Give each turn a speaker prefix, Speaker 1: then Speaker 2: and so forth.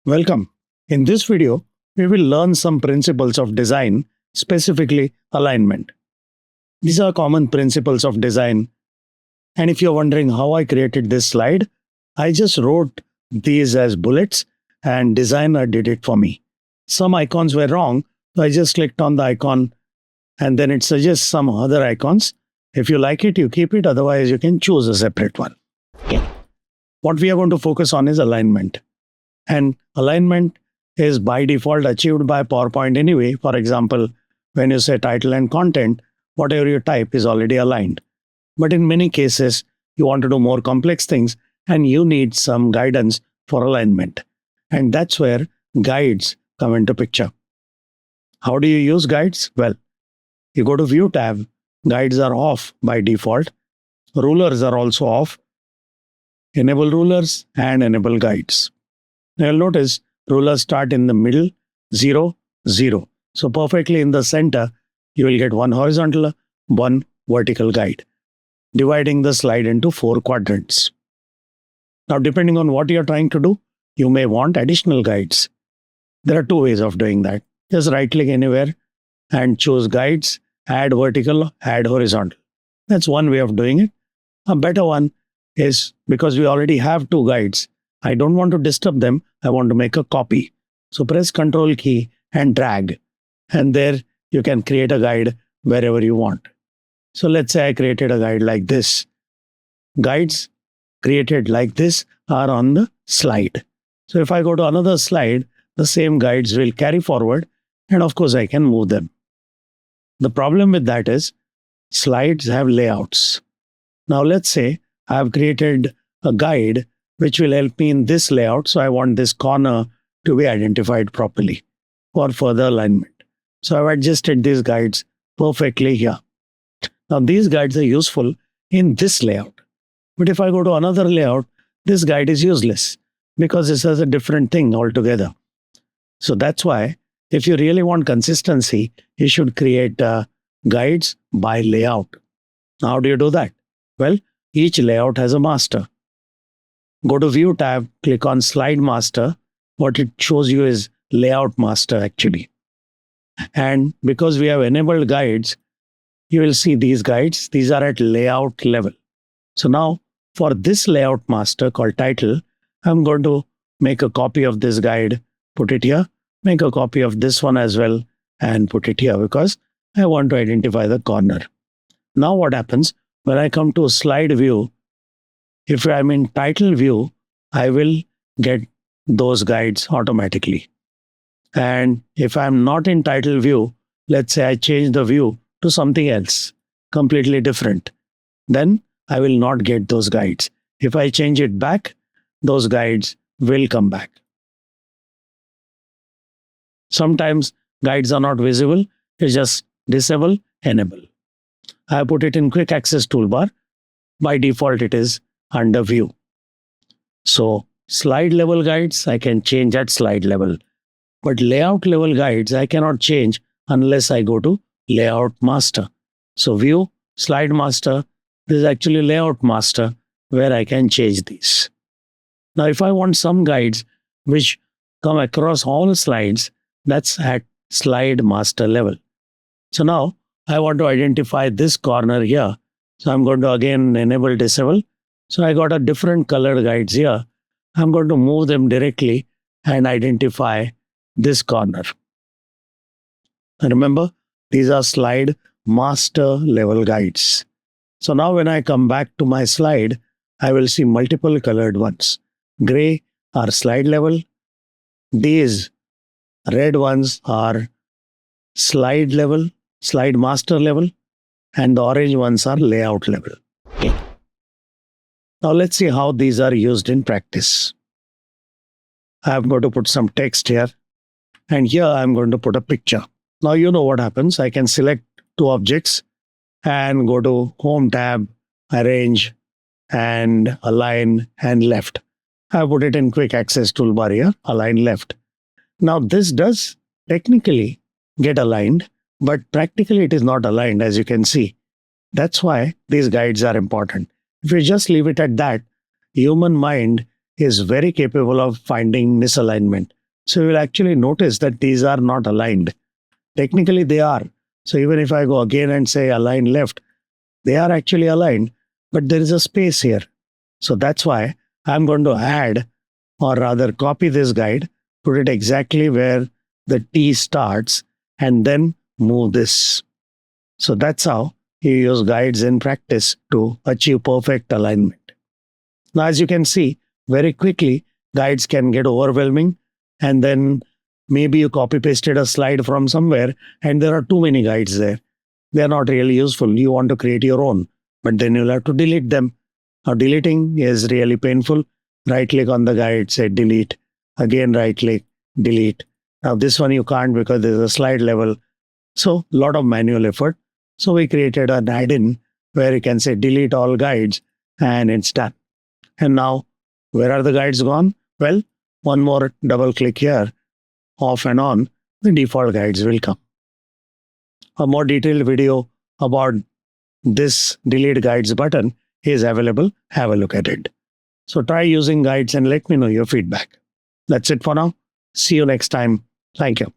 Speaker 1: Welcome. In this video, we will learn some principles of design, specifically alignment. These are common principles of design. And if you're wondering how I created this slide, I just wrote these as bullets and designer did it for me. Some icons were wrong, so I just clicked on the icon and then it suggests some other icons. If you like it, you keep it. Otherwise, you can choose a separate one. What we are going to focus on is alignment. And alignment is by default achieved by PowerPoint anyway. For example, when you say title and content, whatever you type is already aligned. But in many cases, you want to do more complex things and you need some guidance for alignment. And that's where guides come into picture. How do you use guides? Well, you go to View tab, guides are off by default. Rulers are also off. Enable rulers and enable guides. Now you'll notice rulers start in the middle, 0, 0. So perfectly in the center, you will get one horizontal, one vertical guide, dividing the slide into 4 quadrants. Now, depending on what you're trying to do, you may want additional guides. There are 2 ways of doing that. Just right-click anywhere and choose guides, add vertical, add horizontal. That's one way of doing it. A better one is because we already have 2 guides. I don't want to disturb them. I want to make a copy. So press Ctrl key and drag. And there you can create a guide wherever you want. So let's say I created a guide like this. Guides created like this are on the slide. So if I go to another slide, the same guides will carry forward. And of course, I can move them. The problem with that is slides have layouts. Now let's say I have created a guide which will help me in this layout. So I want this corner to be identified properly for further alignment. So I've adjusted these guides perfectly here. Now these guides are useful in this layout. But if I go to another layout, this guide is useless because this is a different thing altogether. So that's why if you really want consistency, you should create guides by layout. Now, how do you do that? Well, each layout has a master. Go to View tab, click on Slide Master. What it shows you is Layout Master actually. And because we have enabled guides, you will see these guides. These are at layout level. So now for this layout master called title, I'm going to make a copy of this guide, put it here, make a copy of this one as well, and put it here because I want to identify the corner. Now what happens when I come to slide view? If I'm in title view, I will get those guides automatically. And if I'm not in title view, let's say I change the view to something else, completely different, then I will not get those guides. If I change it back, those guides will come back. Sometimes guides are not visible. It's just disable, enable. I put it in quick access toolbar. By default, it is under view. So slide level guides, I can change at slide level. But layout level guides, I cannot change unless I go to layout master. So view, slide master, this is actually layout master where I can change these. Now, if I want some guides which come across all slides, that's at slide master level. So now I want to identify this corner here. So I'm going to again enable disable. So I got a different colored guides here. I'm going to move them directly and identify this corner. And remember, these are slide master level guides. So now when I come back to my slide, I will see multiple colored ones. Gray are slide level. These red ones are slide level, slide master level, and the orange ones are layout level. Okay. Now let's see how these are used in practice. I'm going to put some text here, and here I'm going to put a picture. Now you know what happens. I can select 2 objects and go to Home tab, Arrange, and Align and Left. I put it in quick access toolbar here, Align Left. Now this does technically get aligned, but practically it is not aligned, as you can see. That's why these guides are important. If you just leave it at that, human mind is very capable of finding misalignment. So you will actually notice that these are not aligned. Technically, they are. So even if I go again and say align left, they are actually aligned, but there is a space here. So that's why I'm going to add, or rather copy this guide, put it exactly where the T starts, and then move this. So that's how you use guides in practice to achieve perfect alignment. Now, as you can see, very quickly, guides can get overwhelming, and then maybe you copy pasted a slide from somewhere and there are too many guides there. They're not really useful. You want to create your own, but then you'll have to delete them. Now, deleting is really painful. Right click on the guide, say delete. Again, right click, delete. Now, this one you can't because there's a slide level. So, a lot of manual effort. So, we created an add-in where you can say delete all guides and it's done. And now, where are the guides gone? Well, one more double click here, off and on, the default guides will come. A more detailed video about this delete guides button is available. Have a look at it. So try using guides and let me know your feedback. That's it for now. See you next time. Thank you.